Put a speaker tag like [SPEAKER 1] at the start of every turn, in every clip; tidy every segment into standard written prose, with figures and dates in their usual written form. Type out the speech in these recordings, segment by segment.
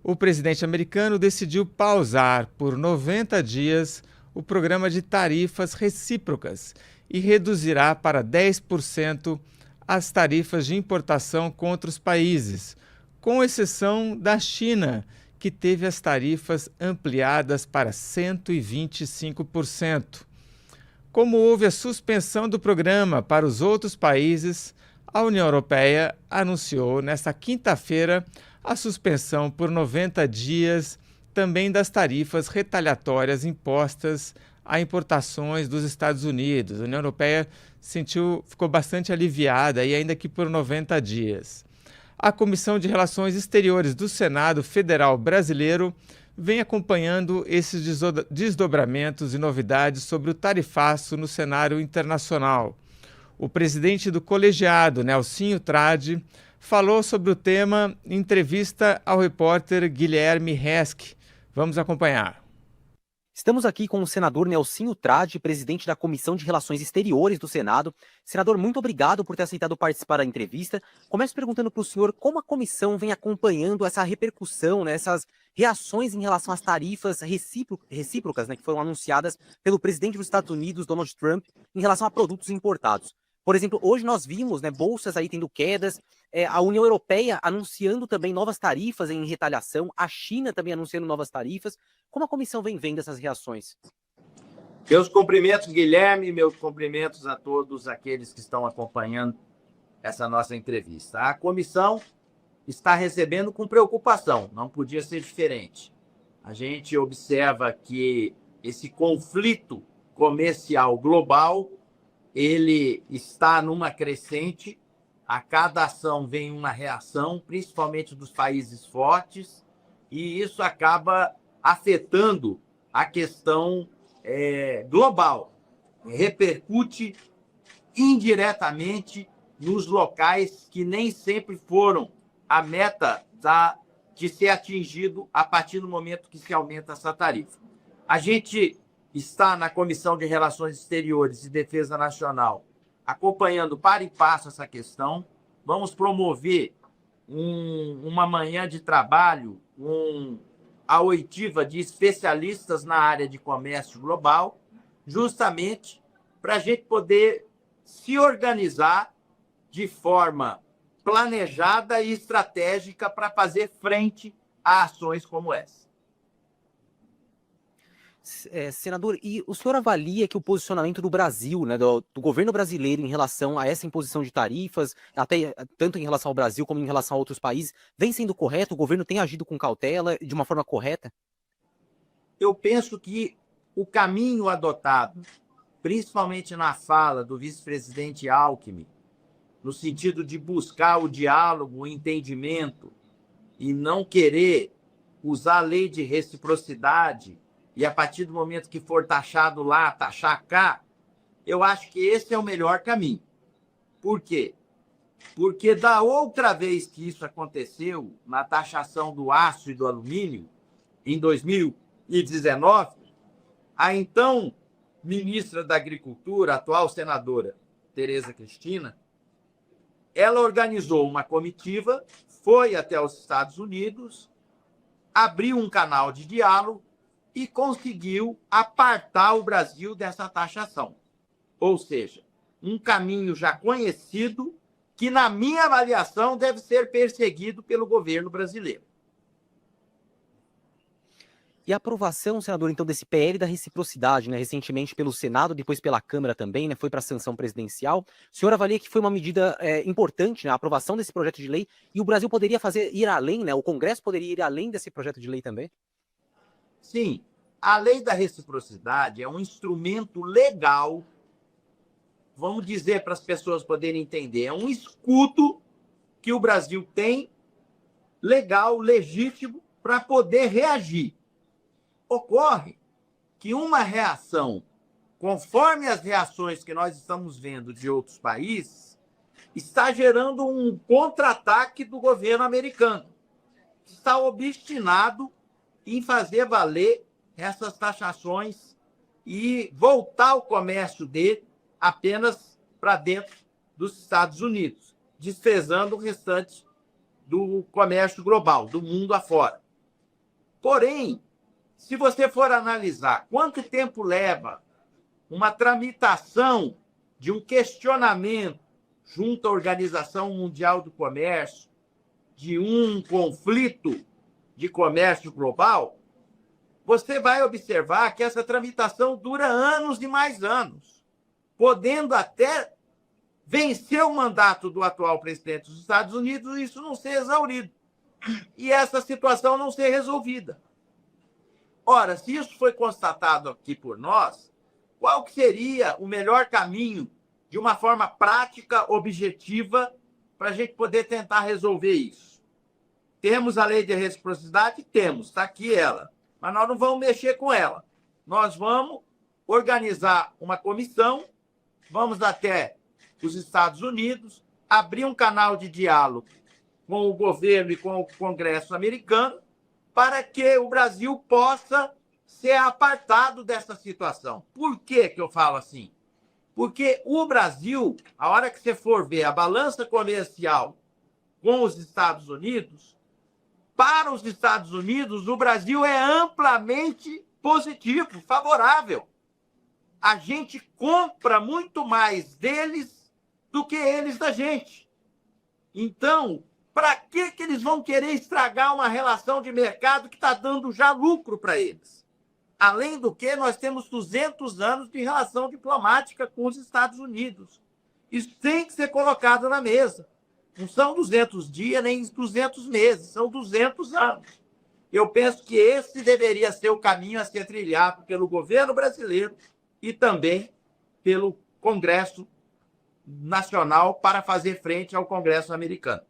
[SPEAKER 1] o presidente americano decidiu pausar por 90 dias o programa de tarifas recíprocas e reduzirá para 10% as tarifas de importação contra os países, com exceção da China, que teve as tarifas ampliadas para 125%. Como houve a suspensão do programa para os outros países, a União Europeia anunciou nesta quinta-feira a suspensão por 90 dias também das tarifas retaliatórias impostas a importações dos Estados Unidos. A União Europeia ficou bastante aliviada, ainda que por 90 dias. A Comissão de Relações Exteriores do Senado Federal Brasileiro vem acompanhando esses desdobramentos e novidades sobre o tarifaço no cenário internacional. O presidente do colegiado, Nelsinho Tradi, falou sobre o tema em entrevista ao repórter Guilherme Resch. Vamos acompanhar.
[SPEAKER 2] Estamos aqui com o senador Nelsinho Tradi, presidente da Comissão de Relações Exteriores do Senado. Senador, muito obrigado por ter aceitado participar da entrevista. Começo perguntando para o senhor como a comissão vem acompanhando essa repercussão, essas reações em relação às tarifas recíprocas, que foram anunciadas pelo presidente dos Estados Unidos, Donald Trump, em relação a produtos importados. Por exemplo, hoje nós vimos bolsas aí tendo quedas, a União Europeia anunciando também novas tarifas em retaliação, a China também anunciando novas tarifas. Como a comissão vem vendo essas reações?
[SPEAKER 3] Meus cumprimentos, Guilherme, meus cumprimentos a todos aqueles que estão acompanhando essa nossa entrevista. A comissão está recebendo com preocupação, não podia ser diferente. A gente observa que esse conflito comercial global, ele está numa crescente, a cada ação vem uma reação, principalmente dos países fortes, e isso acaba afetando a questão global, repercute indiretamente nos locais que nem sempre foram a meta de ser atingido a partir do momento que se aumenta essa tarifa. A gente está na Comissão de Relações Exteriores e Defesa Nacional acompanhando para e passo essa questão. Vamos promover uma manhã de trabalho, a oitiva de especialistas na área de comércio global, justamente para a gente poder se organizar de forma planejada e estratégica para fazer frente a ações como essa.
[SPEAKER 2] Senador, e o senhor avalia que o posicionamento do Brasil, do governo brasileiro em relação a essa imposição de tarifas, até tanto em relação ao Brasil como em relação a outros países, vem sendo correto? O governo tem agido com cautela, de uma forma correta?
[SPEAKER 3] Eu penso que o caminho adotado, principalmente na fala do vice-presidente Alckmin, no sentido de buscar o diálogo, o entendimento e não querer usar a lei de reciprocidade e a partir do momento que for taxado lá, taxar cá, eu acho que esse é o melhor caminho. Por quê? Porque da outra vez que isso aconteceu, na taxação do aço e do alumínio, em 2019, a então ministra da Agricultura, atual senadora Tereza Cristina, ela organizou uma comitiva, foi até os Estados Unidos, abriu um canal de diálogo e conseguiu apartar o Brasil dessa taxação. Ou seja, um caminho já conhecido que, na minha avaliação, deve ser perseguido pelo governo brasileiro.
[SPEAKER 2] E a aprovação, senador, então, desse PL da reciprocidade, recentemente pelo Senado, depois pela Câmara também, foi para a sanção presidencial. O senhor avalia que foi uma medida importante, a aprovação desse projeto de lei, e o Brasil poderia ir além, o Congresso poderia ir além desse projeto de lei também?
[SPEAKER 3] Sim, a lei da reciprocidade é um instrumento legal, vamos dizer para as pessoas poderem entender, é um escudo que o Brasil tem, legal, legítimo, para poder reagir. Ocorre que uma reação, conforme as reações que nós estamos vendo de outros países, está gerando um contra-ataque do governo americano. Está obstinado em fazer valer essas taxações e voltar o comércio dele apenas para dentro dos Estados Unidos, desprezando o restante do comércio global, do mundo afora. Porém, se você for analisar quanto tempo leva uma tramitação de um questionamento junto à Organização Mundial do Comércio, de um conflito de comércio global, você vai observar que essa tramitação dura anos e mais anos, podendo até vencer o mandato do atual presidente dos Estados Unidos e isso não ser exaurido. E essa situação não ser resolvida. Ora, se isso foi constatado aqui por nós, qual que seria o melhor caminho, de uma forma prática, objetiva, para a gente poder tentar resolver isso? Temos a lei de reciprocidade? Temos, está aqui ela. Mas nós não vamos mexer com ela. Nós vamos organizar uma comissão, vamos até os Estados Unidos, abrir um canal de diálogo com o governo e com o Congresso americano, para que o Brasil possa ser apartado dessa situação. Por que eu falo assim? Porque o Brasil, a hora que você for ver a balança comercial com os Estados Unidos, para os Estados Unidos, o Brasil é amplamente positivo, favorável. A gente compra muito mais deles do que eles da gente. Então, para que eles vão querer estragar uma relação de mercado que está dando já lucro para eles? Além do que, nós temos 200 anos de relação diplomática com os Estados Unidos. Isso tem que ser colocado na mesa. Não são 200 dias nem 200 meses, são 200 anos. Eu penso que esse deveria ser o caminho a ser trilhado pelo governo brasileiro e também pelo Congresso Nacional para fazer frente ao Congresso americano.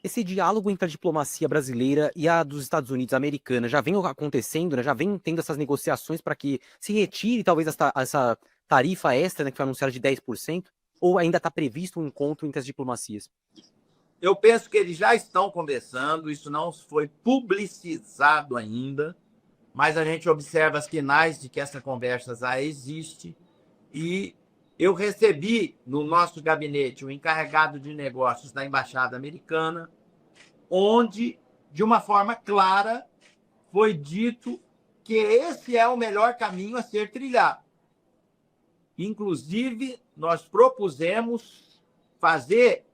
[SPEAKER 2] Esse diálogo entre a diplomacia brasileira e a dos Estados Unidos americana já vem acontecendo, né? Já vem tendo essas negociações para que se retire talvez essa tarifa extra, né, que foi anunciada de 10%, ou ainda está previsto um encontro entre as diplomacias?
[SPEAKER 3] Eu penso que eles já estão conversando, isso não foi publicizado ainda, mas a gente observa os sinais de que essa conversa já existe e eu recebi no nosso gabinete o encarregado de negócios da Embaixada Americana, onde, de uma forma clara, foi dito que esse é o melhor caminho a ser trilhado. Inclusive, nós propusemos fazer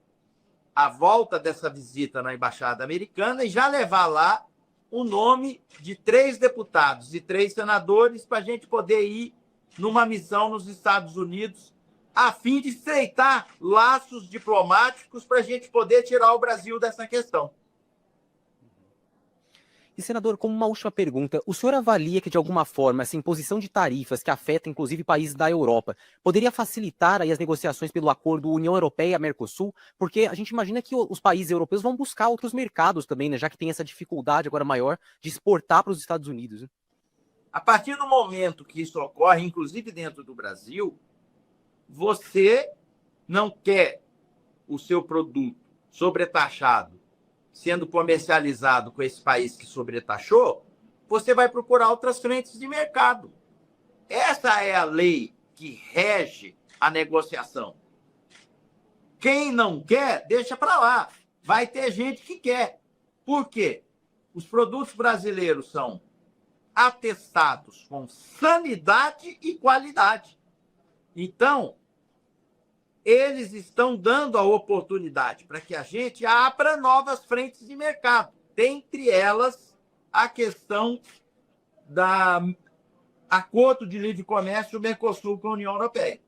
[SPEAKER 3] a volta dessa visita na Embaixada Americana e já levar lá o nome de 3 deputados e 3 senadores para a gente poder ir numa missão nos Estados Unidos a fim de estreitar laços diplomáticos para a gente poder tirar o Brasil dessa questão.
[SPEAKER 2] E, senador, como uma última pergunta, o senhor avalia que, de alguma forma, essa imposição de tarifas que afeta, inclusive, países da Europa, poderia facilitar aí as negociações pelo acordo União Europeia-Mercosul? Porque a gente imagina que os países europeus vão buscar outros mercados também, né, já que tem essa dificuldade agora maior de exportar para os Estados Unidos. Né?
[SPEAKER 3] A partir do momento que isso ocorre, inclusive dentro do Brasil, você não quer o seu produto sobretaxado sendo comercializado com esse país que sobretaxou, você vai procurar outras frentes de mercado. Essa é a lei que rege a negociação. Quem não quer, deixa para lá. Vai ter gente que quer. Por quê? Os produtos brasileiros são atestados com sanidade e qualidade. Então, eles estão dando a oportunidade para que a gente abra novas frentes de mercado. Dentre elas, a questão da acordo de livre comércio do Mercosul com a União Europeia.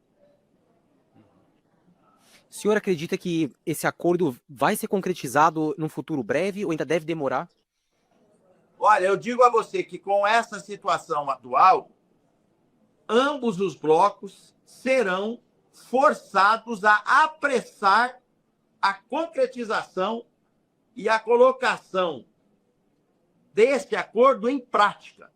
[SPEAKER 2] O senhor acredita que esse acordo vai ser concretizado num futuro breve ou ainda deve demorar?
[SPEAKER 3] Olha, eu digo a você que com essa situação atual, ambos os blocos serão forçados a apressar a concretização e a colocação deste acordo em prática.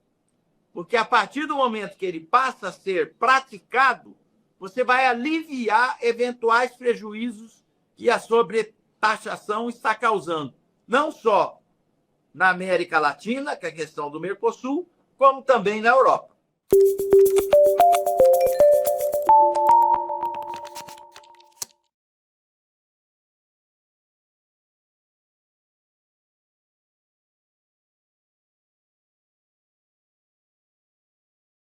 [SPEAKER 3] Porque a partir do momento que ele passa a ser praticado, você vai aliviar eventuais prejuízos que a sobretaxação está causando, não só na América Latina, que é a questão do Mercosul, como também na Europa.